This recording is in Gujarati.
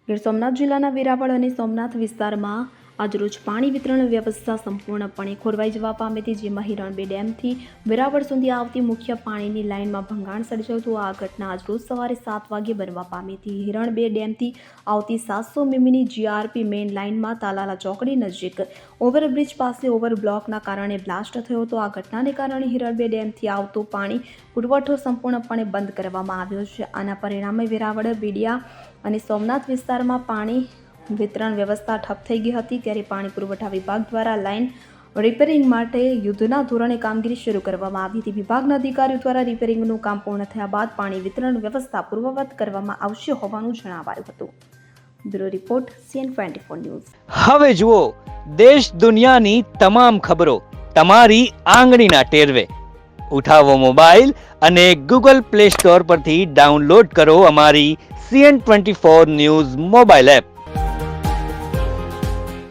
ગીર સોમનાથ જિલ્લાના વેરાવળ અને સોમનાથ વિસ્તારમાં આજરોજ પાણી વિતરણ વ્યવસ્થા સંપૂર્ણપણે ખોરવાઈ જવા પામી હતી, જેમાં હિરણબે ડેમથી વેરાવળ સુધી આવતી મુખ્ય પાણીની લાઇનમાં ભંગાણ સર્જાયું હતું. આ ઘટના આજરોજ સવારે 7 વાગ્યે બનવા પામી હતી. હિરણબે ડેમથી આવતી 700 મીમીની જીઆરપી મેઇન લાઇનમાં તાલાલા ચોકડી નજીક ઓવરબ્રિજ પાસે ઓવરબ્લોકના કારણે બ્લાસ્ટ થયો હતો. આ ઘટનાને કારણે હિરણબે ડેમથી આવતું પાણી પુરવઠો સંપૂર્ણપણે બંધ કરવામાં આવ્યો છે. આના પરિણામે વેરાવળ, બેડિયા અને સોમનાથ વિસ્તારમાં પાણી વિતરણ વ્યવસ્થા ઠપ થઈ ગઈ હતી. ત્યારે પાણી પુરવઠા વિભાગ દ્વારા લાઇન રિપેરિંગ માટે યુદ્ધના ધોરણે કામગીરી શરૂ કરવામાં આવી હતી. વિભાગના અધિકારીઓ દ્વારા રિપેરિંગનું કામ પૂર્ણ થયા બાદ પાણી વિતરણ વ્યવસ્થા પૂર્વવત કરવામાં આવશે હોવાનું જણાવાયું હતું. Bureau report CN24 news. હવે જુઓ દેશ દુનિયાની તમામ ખબરો તમારી આંગળીના ટેરવે. ઉઠાવો મોબાઈલ અને Google Play Store પરથી ડાઉનલોડ કરો અમારી CN24 ન્યૂઝ મોબાઈલ એપ.